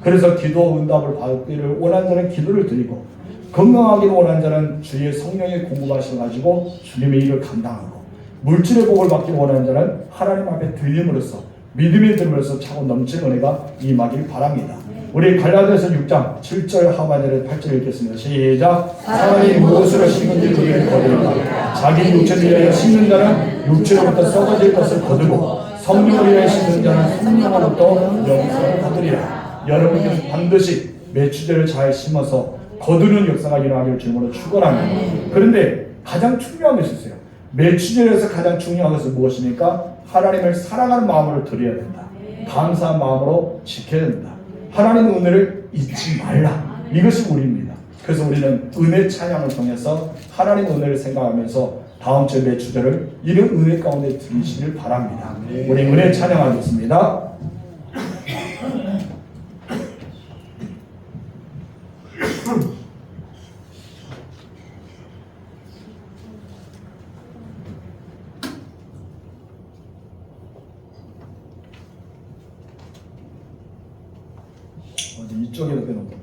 그래서 기도 응답을 받기를 원하는 자는 기도를 드리고 건강하기를 원하는 자는 주의 성령의 공급하심을 가지고 주님의 일을 감당하고 물질의 복을 받기를 원하는 자는 하나님 앞에 들림으로써 믿음의 들음으로써 차고 넘치는 은혜가 임하길 바랍니다. 우리 갈라디아서 6장 7절 하반절에 8절 읽겠습니다. 시작. 사람이 무엇으로 심는지 그를 거두리라. 자기 육체를 위하여 심는 자는 육체로부터 썩어질 것을 거두고 성령을 위하여 심는 자는 성령으로부터 영생을 거두리라. 여러분께서 반드시 매추제를 잘 심어서 거두는 역사가 일어나기를 주님으로 축원합니다. 그런데 가장 중요한 것이 있어요. 매추제에서 가장 중요한 것은 무엇입니까? 하나님을 사랑하는 마음으로 드려야 된다. 감사한 마음으로 지켜야 된다. 하나님의 은혜를 잊지 말라. 이것이 우리입니다. 그래서 우리는 은혜 찬양을 통해서 하나님의 은혜를 생각하면서 다음 주에 매추제를 이런 은혜 가운데 드리시길 바랍니다. 우리 은혜 찬양하겠습니다. 이쪽에다 빼놓은 거.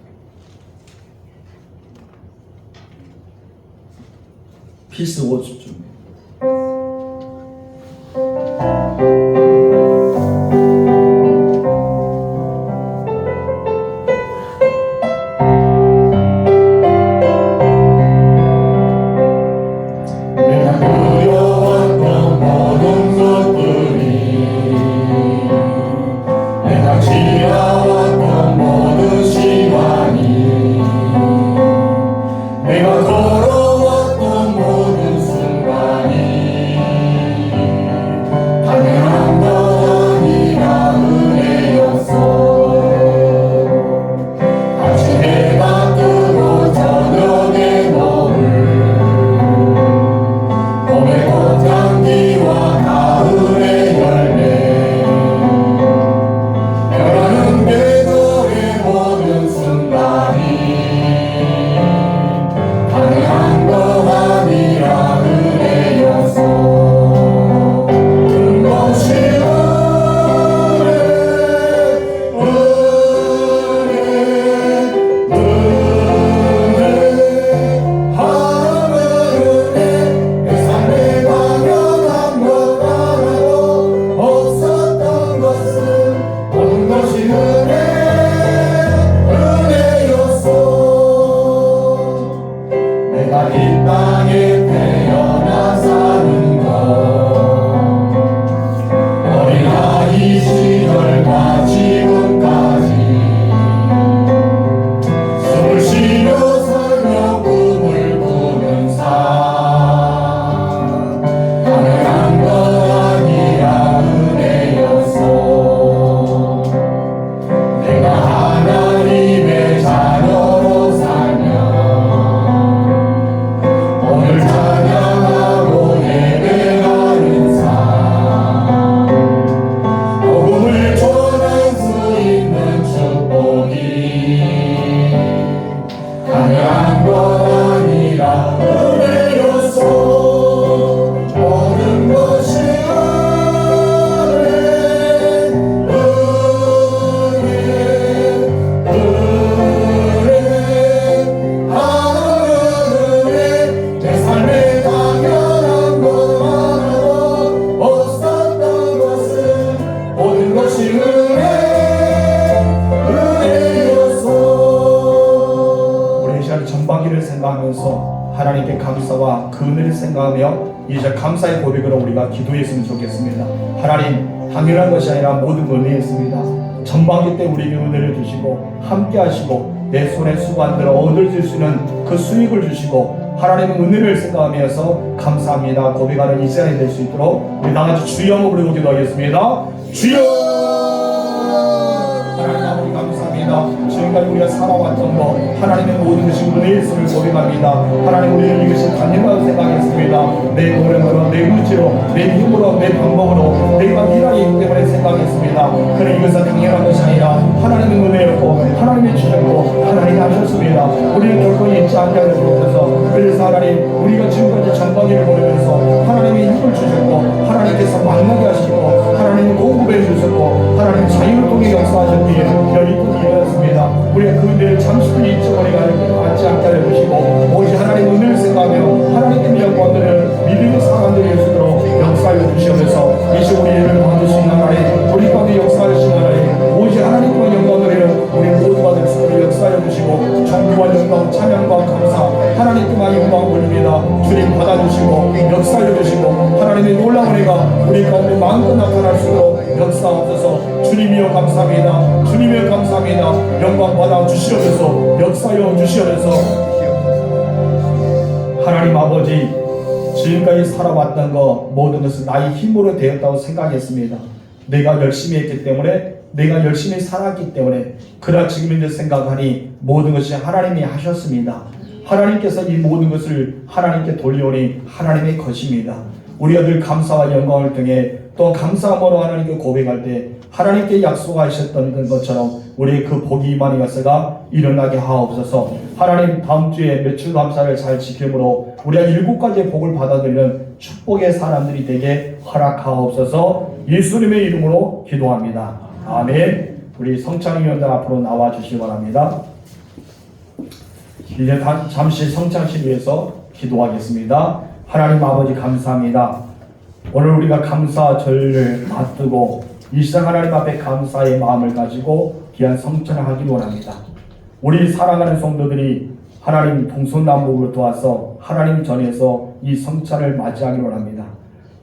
피스 워치 좀. 내가 걸어왔던 모든 순간이 생각하면서 하나님께 감사와 그 은혜를 생각하며 이제 감사의 고백으로 우리가 기도했으면 좋겠습니다. 하나님, 당연한 것이 아니라 모든 은혜였습니다. 전반기 때 우리에게 은혜를 주시고 함께 하시고 내 손에 수고한들 얻을 수 있는 그 수익을 주시고 하나님의 은혜를 생각하면서 감사합니다 고백하는 이 시간이 될 수 있도록 우리 나같이 주여 부르고 기도하겠습니다. 주여! 하나님 아버지 감사합니다. 지금까지 우리가 살아왔던 것 하나님의 모든 것이 은혜의 손을 고백합니다. 하나님 우리는 이것이 당연하다고 생각했습니다. 내 노력으로 내 의지로 내 힘으로 내 방법으로 내가 일하기 때문에 생각했습니다. 그러나 이것은 당연한 것이 아니라 하나님의 은혜였고 하나님이 주셨고 하나님이 하셨습니다. 우리는 결코 잊지 않게 하려 주셔서 그래서 하나님 우리가 지금까지 전반기를 보내면서 하나님의 힘을 주셨고 하나님께서 만나게 하시고 하나님이 공급해 주셨고 하나님 자유를 통해 역사하셨기에 여기도 일어났습니다. 우리가 그 은혜를 잠시도 잊어버리지 않게 하려 주시고 오직 하나님의 은혜를 생각하며 하나님께 영광을 믿음의 사람들이 될 수 있도록 역사하여 주시면서 이제 우리 예를 받을 수 있는 하나님 우리 가운데 역사하시는 하나님 오직 하나님과 영광을 우리 모두가 될 수 있도록 역사하여 주시고 정부와 영광 찬양과 감사 하나님께만 영광 올립니다. 주님 받아주시고 역사하여 주시고 하나님의 놀라운 은혜가 우리 가운데 마음껏 나타날 수 있도록 역사하옵소서. 주님이여 감사합니다. 주님이여 감사합니다. 영광 받아 주시옵소서. 역사하여 주시옵소서. 하나님 아버지 지금까지 살아왔던 것 모든 것은 나의 힘으로 되었다고 생각했습니다. 내가 열심히 했기 때문에 내가 열심히 살았기 때문에 그러나 지금 이제 생각하니 모든 것이 하나님이 하셨습니다. 하나님께서 이 모든 것을 하나님께 돌려오니 하나님의 것입니다. 우리가 늘 감사와 영광을 통해 또 감사함으로 하나님께 고백할 때 하나님께 약속하셨던 것처럼 우리의 그 복이 임하는 것가 일어나게 하옵소서. 하나님 다음 주에 매출 감사를 잘 지킴으로 우리가 7가지의 복을 받아들이는 축복의 사람들이 되게 허락하옵소서. 예수님의 이름으로 기도합니다. 아멘. 우리 성찬 위원장 앞으로 나와 주시기 바랍니다. 이제 잠시 성찬식 위해서 기도하겠습니다. 하나님 아버지 감사합니다. 오늘 우리가 감사절을 앞두고 이 시간 하나님 앞에 감사의 마음을 가지고 귀한 성찬을 하기 원합니다. 우리 사랑하는 성도들이 하나님 동서남북을 도와서 하나님 전에서 이 성찬을 맞이하기 원합니다.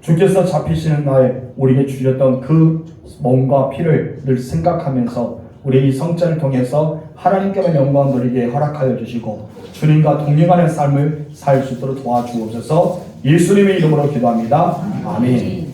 주께서 잡히시는 날 우리에게 주셨던 그 몸과 피를 늘 생각하면서 우리 이 성찬을 통해서 하나님께만 영광 돌리게 허락하여 주시고 주님과 동행하는 삶을 살 수 있도록 도와주옵소서. 예수님의 이름으로 기도합니다. 아멘.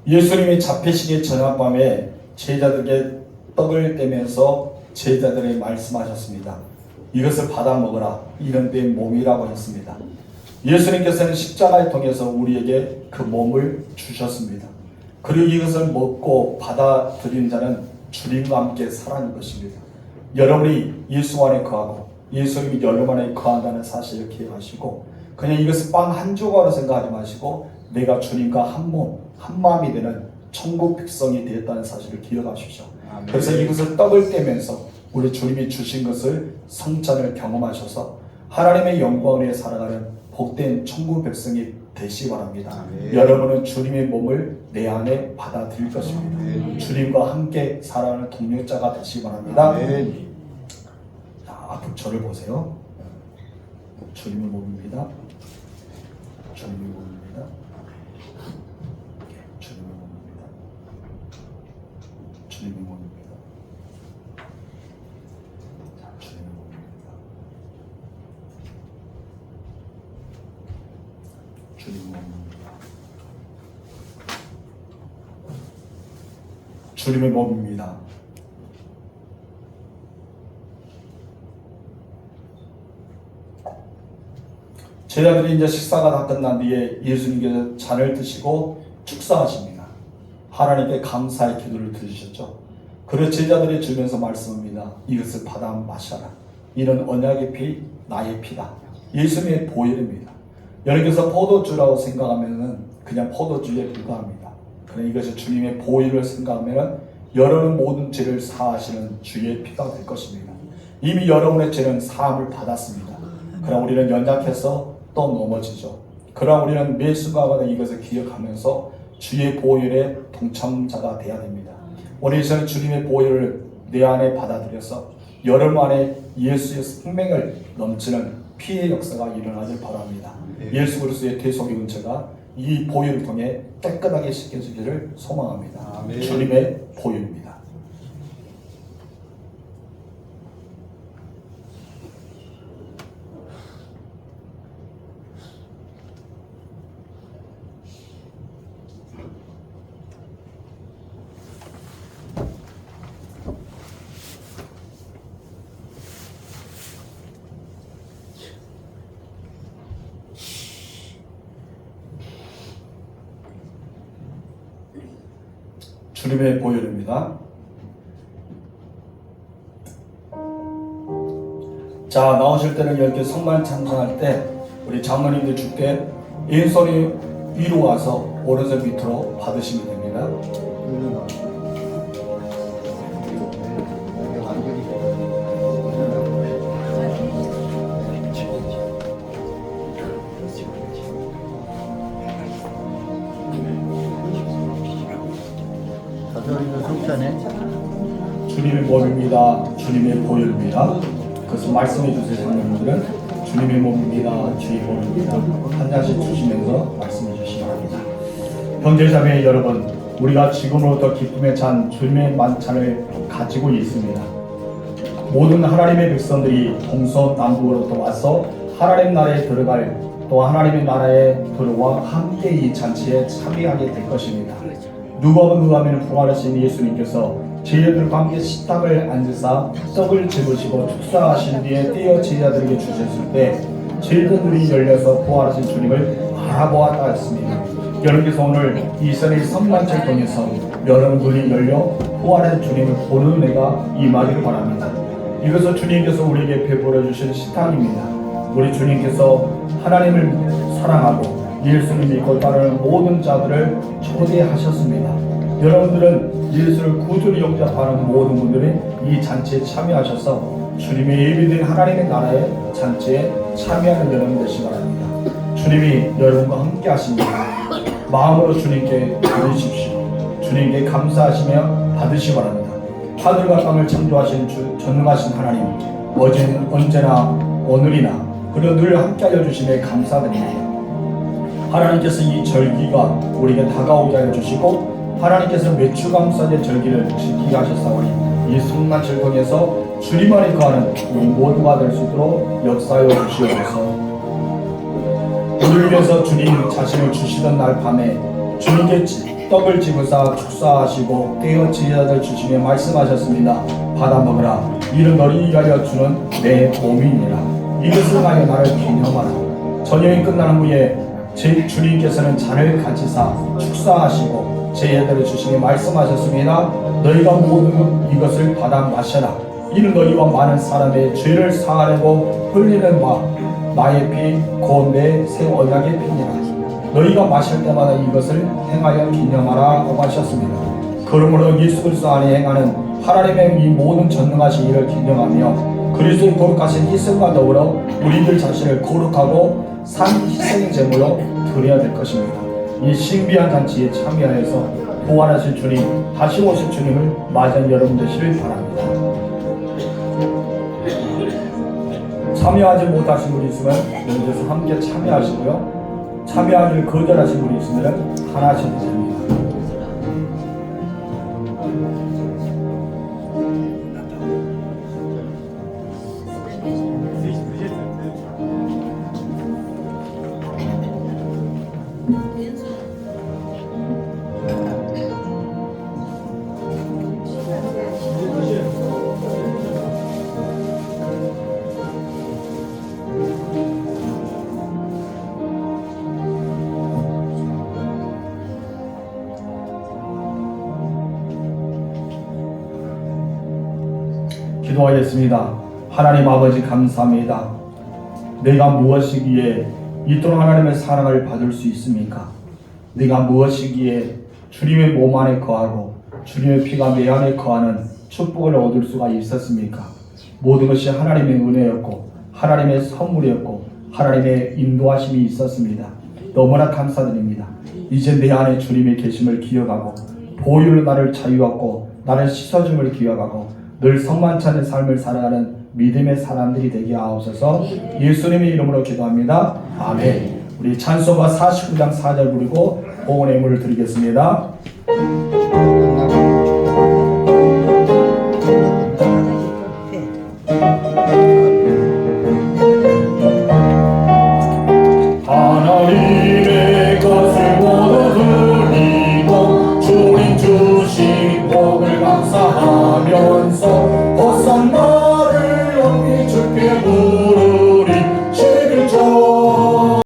예수님이 잡히시기 전밤에 제자들에게 떡을 떼면서 제자들에게 말씀하셨습니다. 이것을 받아 먹으라. 이런 내 몸이라고 했습니다. 예수님께서는 십자가를 통해서 우리에게 그 몸을 주셨습니다. 그리고 이것을 먹고 받아들인 자는 주님과 함께 살아가는 것입니다. 여러분이 예수 안에 거하고 예수님이 여러분 안에 거한다는 사실을 기억하시고 그냥 이것을 빵 한 조각으로 생각하지 마시고 내가 주님과 한 몸, 한 마음이 되는 천국 백성이 되었다는 사실을 기억하십시오. 아멘. 그래서 이것을 떡을 떼면서 우리 주님이 주신 것을 성찬을 경험하셔서 하나님의 영광을 살아가는 복된 천국 백성이 되시기 바랍니다. 아멘. 여러분은 주님의 몸을 내 안에 받아들일 것입니다. 아멘. 주님과 함께 살아가는 동력자가 되시기 바랍니다. 아멘. 자, 앞으로 저를 보세요. 주님의 몸입니다. 주님의 몸입니다. 주님의 몸입니다. 주님의 몸입니다. 자, 주님의 몸입니다. 주님의 몸입니다. 주님의 몸입니다. 제자들이 이제 식사가 다 끝난 뒤에 예수님께서 잔을 드시고 축사하십니다. 하나님께 감사의 기도를 드리셨죠. 그래서 제자들이 주면서 말씀합니다. 이것을 받아 마셔라. 이는 언약의 피, 나의 피다. 예수님의 보혈입니다. 여러분께서 포도주라고 생각하면 그냥 포도주에 불과합니다. 그러나 이것이 주님의 보혈을 생각하면 여러분 모든 죄를 사하시는 주의 피가 될 것입니다. 이미 여러분의 죄는 사함을 받았습니다. 그러나 우리는 연약해서 또 넘어지죠. 그러나 우리는 매 순간마다 이것을 기억하면서 주의 보혈의 동참자가 되어야 됩니다. 우리는 주님의 보혈을 내 안에 받아들여서 여러분 안에 예수의 생명을 넘치는 피의 역사가 일어나길 바랍니다. 예수 그리스도의 대속의 은혜가 이 보혈을 통해 깨끗하게 씻겨지기를 소망합니다. 아멘. 주님의 보혈입니다. 주님의 보혈입니다. 자, 나오실 때는 이렇게 성만 찬송할 때 우리 장로님들 주께 왼손이 위로 와서 오른손 밑으로 받으시면 됩니다. 가서리도 속전에 주님의 몸입니다. 주님의 보혈입니다. 그것을 말씀해 주세요. 장로님들은 주님의 몸입니다. 주의 보혈입니다. 한 잔씩 주시면서 말씀해 주시기 바랍니다. 형제자매 여러분, 우리가 지금으로부터 기쁨에 찬 주님의 만찬을 가지고 있습니다. 모든 하나님의 백성들이 동서남북으로부터 와서 하나님 나라에 들어갈 또 하나님의 나라에 들어와 함께 이 잔치에 참여하게 될 것입니다. 누가복음 그가면 부활하신 예수님께서 제자들과 함께 식탁을 앉으사 떡을 집으시고 축사하신 뒤에 떼어 제자들에게 주셨을 때 제자들이 열려서 부활하신 주님을 바라보았다 했습니다. 여러분께서 오늘 이 선의 성만찬을 통해서 여러분 눈이 열려 부활하신 주님을 보는 은혜가 임하기를 바랍니다. 이것은 주님께서 우리에게 베풀어 주신 식탁입니다. 우리 주님께서 하나님을 사랑하고 예수를 믿고 따르는 모든 자들을 초대하셨습니다. 여러분들은 예수를 구주로 영접하는 모든 분들이 이 잔치에 참여하셔서 주님의 예비된 하나님의 나라의 잔치에 참여하는 여러분 되시기 바랍니다. 주님이 여러분과 함께 하십니다. 마음으로 주님께 드리십시오. 주님께 감사하시며 받으시기 바랍니다. 하늘과 땅을 창조하신 주 전능하신 하나님, 언제나 오늘이나 그리고 늘 함께하여 주심에 감사드립니다. 하나님께서 이 절기가 우리에게 다가오게 하여 주시고 하나님께서 매추감사제 절기를 지키게 하셨사오니 이 성만찬을 통해서 주님 안에 거하는 우리 모두가 될 수 있도록 역사하여 주시옵소서. 우리를 위해서 주님 자신을 주시던 날 밤에 주님께 떡을 집으사 축사하시고 떼어 제자들 주시며 말씀하셨습니다. 받아 먹으라. 이는 너희 위하여 주는 내 몸이니라. 이것을 하여 나를 기념하라. 저녁이 끝난 후에 제 주님께서는 잔을 가지사 축사하시고 제자들을 주시며 말씀하셨습니다. 너희가 모두 이것을 받아 마셔라. 이는 너희와 많은 사람의 죄를 사하려고 흘리는 나의 피 곧 내 새 언약의 피니라. 너희가 마실 때마다 이것을 행하여 기념하라 고 하셨습니다. 그러므로 예수 그리스도 안에 행하는 하나님의 이 모든 전능하신 일을 기념하며 그리스도의 거룩하신 희생과 더불어 우리들 자신을 거룩하고 산 희생의 제물로 드려야 될 것입니다. 이 신비한 잔치에 참여하여서 부활하실 주님, 다시 오실 주님을 맞이한 여러분 되시길 바랍니다. 참여하지 못하신 분이 있으면 여기서 함께 참여하시고요. 참여하기를 거절하신 분이 있으면 하나씩 드립니다. 기도하겠습니다. 하나님 아버지 감사합니다. 내가 무엇이기에 이토록 하나님의 사랑을 받을 수 있습니까? 내가 무엇이기에 주님의 몸 안에 거하고 주님의 피가 내 안에 거하는 축복을 얻을 수가 있었습니까? 모든 것이 하나님의 은혜였고 하나님의 선물이었고 하나님의 인도하심이 있었습니다. 너무나 감사드립니다. 이제 내 안에 주님의 계심을 기억하고 보혈로 나를 자유하고 나를 씻어줌을 기억하고 늘 성만치 않은 삶을 살아가는 믿음의 사람들이 되게 하옵소서. 예수님의 이름으로 기도합니다. 아멘. 우리 찬송가 49장 4절 부르고 봉헌의 예물을 드리겠습니다.